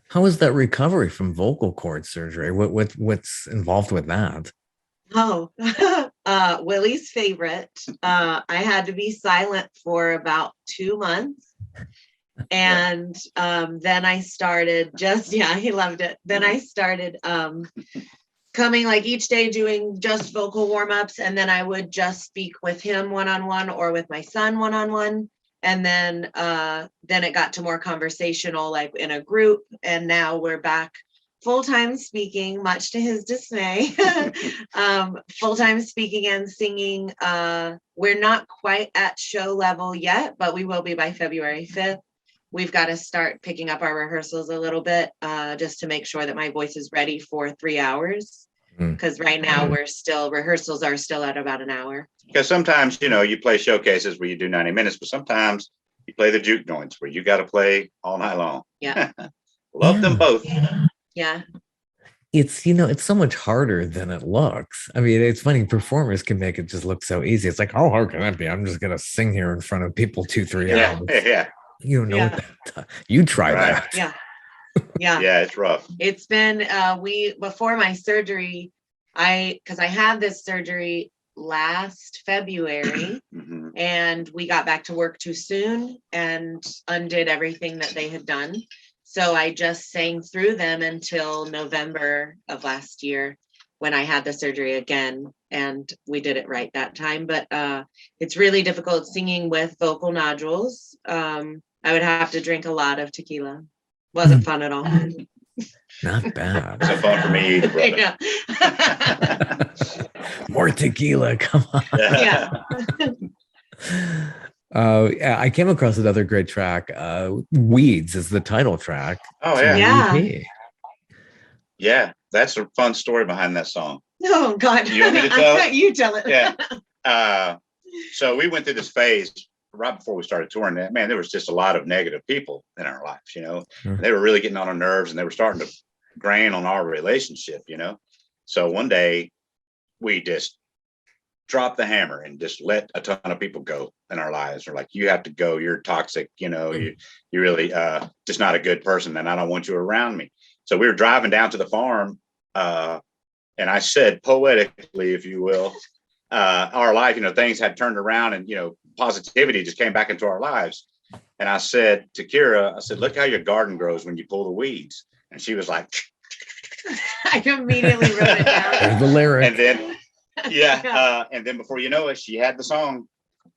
How is that recovery from vocal cord surgery? What's involved with that? Oh, Willie's favorite. I had to be silent for about 2 months. And then I started he loved it. Then I started coming like each day doing just vocal warm-ups. And then I would just speak with him one-on-one or with my son one-on-one. And then it got to more conversational, like in a group. And now we're back full-time speaking, much to his dismay. Full-time speaking and singing. We're not quite at show level yet, but we will be by February 5th. We've got to start picking up our rehearsals a little bit, just to make sure that my voice is ready for 3 hours. Because right now rehearsals are still at about an hour. Because sometimes, you play showcases where you do 90 minutes, but sometimes you play the juke joints where you got to play all night long. Yeah. Love them both. Yeah. It's, it's so much harder than it looks. I mean, it's funny. Performers can make it just look so easy. It's like, how hard can that be? I'm just going to sing here in front of people 2-3 hours. Yeah. You don't know what that. You try that. Yeah. Yeah. Yeah, it's rough. It's been before my surgery, because I had this surgery last February and we got back to work too soon and undid everything that they had done. So I just sang through them until November of last year when I had the surgery again, and we did it right that time. But it's really difficult singing with vocal nodules. I would have to drink a lot of tequila. Wasn't fun at all. Not bad. So fun for me either, brother. Yeah. More tequila, come on. Yeah. I came across another great track. Weeds is the title track. Oh yeah. Yeah. Yeah, that's a fun story behind that song. Oh God. You want me to tell? You tell it. Yeah. So we went through this phase right before we started touring. Man, there was just a lot of negative people in our lives, And they were really getting on our nerves and they were starting to grain on our relationship, So one day we just dropped the hammer and just let a ton of people go in our lives. We're like, you have to go. You're toxic. You really just not a good person. And I don't want you around me. So we were driving down to the farm. And I said poetically, if you will, our life, things had turned around and, positivity just came back into our lives. And I said to Kira, look how your garden grows when you pull the weeds. And she was like, I immediately wrote it down. There's the lyric. And then, and then before you know it, she had the song.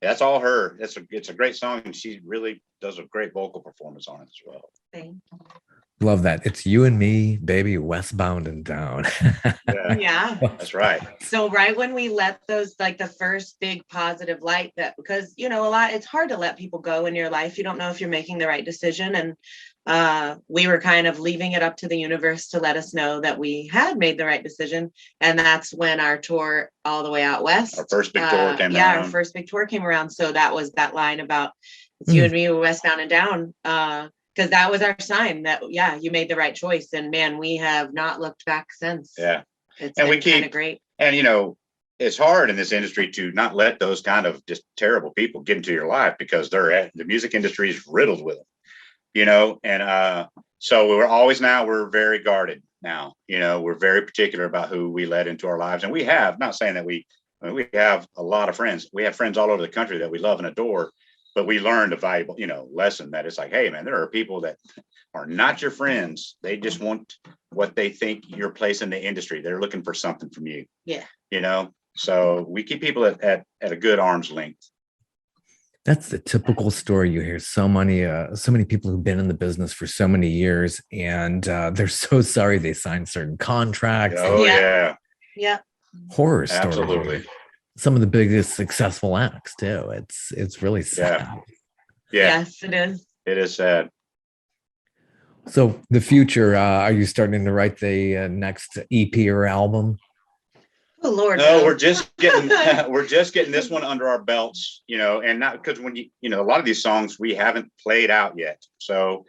That's all her. It's a great song. And she really does a great vocal performance on it as well. Thank you. Love that. It's you and me, baby, westbound and down. Yeah. That's right. So right when we let those, like the first big positive light that, because, it's hard to let people go in your life. You don't know if you're making the right decision. And we were kind of leaving it up to the universe to let us know that we had made the right decision. And that's when our tour all the way out west. Our first big tour came around. Yeah, our first big tour came around. So that was that line about it's you and me, westbound and down. Because that was our sign that, you made the right choice. And man, we have not looked back since. Yeah. It's and been we keep kind of great. And, it's hard in this industry to not let those kind of just terrible people get into your life because the music industry is riddled with them, and so we're very guarded now, we're very particular about who we let into our lives. And we have, not saying that we have a lot of friends. We have friends all over the country that we love and adore. But we learned a valuable, lesson that it's like, hey, man, there are people that are not your friends. They just want what they think your place in the industry. They're looking for something from you. Yeah. So we keep people at a good arm's length. That's the typical story you hear. So many people who've been in the business for so many years, and they're so sorry they signed certain contracts. Oh yeah. Yeah. Horror story. Absolutely. Some of the biggest successful acts too. It's really sad. Yeah. Yes, it is. It is sad. So the future, are you starting to write the next EP or album? Oh Lord. No, we're just getting this one under our belts, and not because when a lot of these songs we haven't played out yet. So,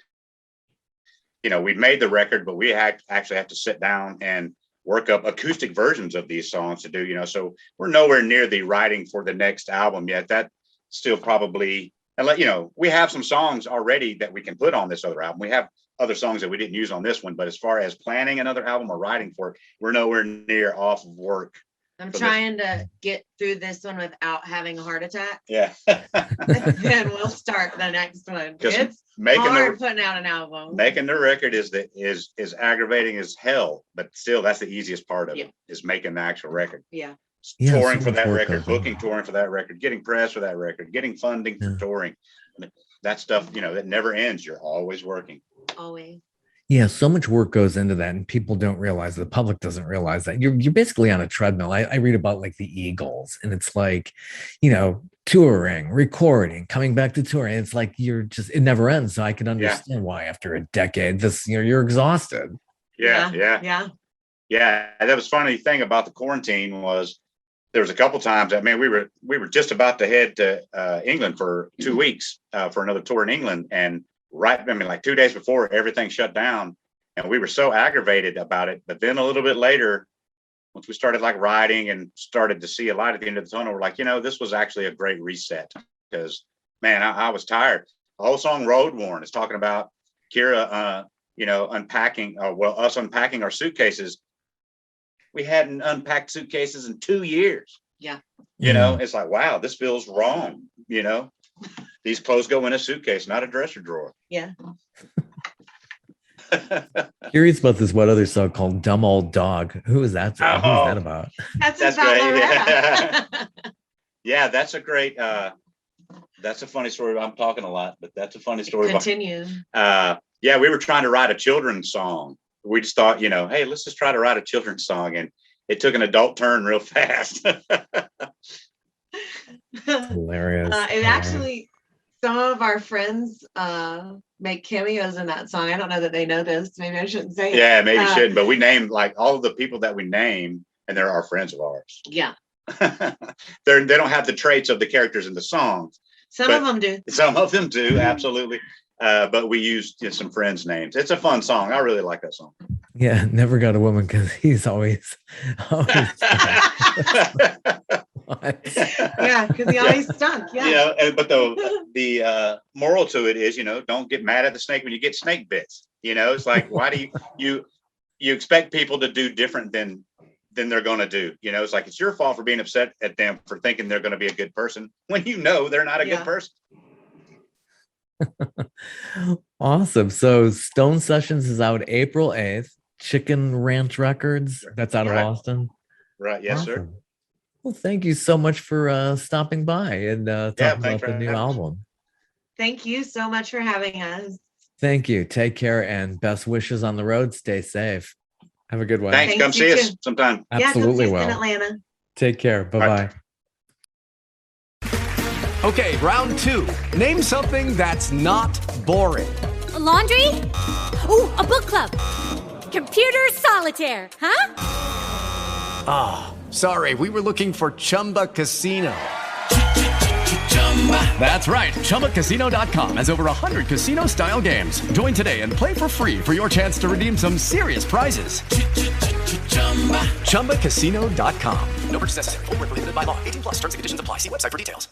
we've made the record, but we actually have to sit down and work up acoustic versions of these songs to do, so we're nowhere near the writing for the next album yet. That still probably, and we have some songs already that we can put on this other album. We have other songs that we didn't use on this one, but as far as planning another album or writing for it, we're nowhere near off of work. I'm trying to get through this one without having a heart attack. Yeah. Then we'll start the next one. It's hard putting out an album. Making the record is aggravating as hell, but still that's the easiest part of it is making the actual record. Yeah. touring so for much that work record, goes on. booking touring for that record, getting press for that record, getting funding for touring. I mean, that stuff, that never ends. You're always working. Always. Yeah, so much work goes into that, and people don't realize, the public doesn't realize that you're basically on a treadmill. I read about like the Eagles, and it's like, touring, recording, coming back to touring. It's like it never ends. So I can understand why after a decade, you're exhausted. Yeah. That was funny thing about the quarantine was there was a couple times that, man, we were just about to head to England for 2 weeks for another tour in England, and like 2 days before everything shut down, and we were so aggravated about it. But then a little bit later, once we started like writing and started to see a light at the end of the tunnel, we're like, this was actually a great reset, because man, I was tired. The whole song Road Worn is talking about Kira, unpacking, us unpacking our suitcases. We hadn't unpacked suitcases in 2 years. Yeah. It's like, wow, this feels wrong. These clothes go in a suitcase, not a dresser drawer. Yeah. Curious about this one other song called Dumb Old Dog. Who is that? Who is that about? That's great. Loretta. Yeah, that's a great, that's a funny story. I'm talking a lot, but that's a funny story. Continue. Yeah, we were trying to write a children's song. We just thought, hey, let's just try to write a children's song. And it took an adult turn real fast. Hilarious. Actually, some of our friends make cameos in that song. I don't know that they know this. Maybe I shouldn't say it. Yeah, maybe you shouldn't. But we named like all of the people that we name, and they're our friends of ours. Yeah. They don't have the traits of the characters in the songs. Some of them do. Some of them do, absolutely. But we used some friends' names. It's a fun song. I really like that song. Yeah, never got a woman because he's always Yeah, because he always stunk. Yeah. But the moral to it is, don't get mad at the snake when you get snake bits. It's like, why do you expect people to do different than they're going to do? It's like, it's your fault for being upset at them for thinking they're going to be a good person when they're not a good person. Awesome. So Stone Sessions is out April 8th. Chicken Ranch Records, that's out of Austin. Right. Yes, awesome. sir. Well, thank you so much for stopping by and talking about the new album. Thank you so much for having us. Thank you. Take care and best wishes on the road. Stay safe. Have a good one. Thanks. Come see us sometime. Absolutely. Come see us in Atlanta. Take care. Bye-bye. Okay, round 2. Name something that's not boring. A laundry? Ooh, a book club. Computer solitaire, huh? Ah, sorry, we were looking for Chumba Casino. That's right, ChumbaCasino.com has over 100 casino-style games. Join today and play for free for your chance to redeem some serious prizes. ChumbaCasino.com. No purchase necessary. Void where prohibited by law. 18+ terms and conditions apply. See website for details.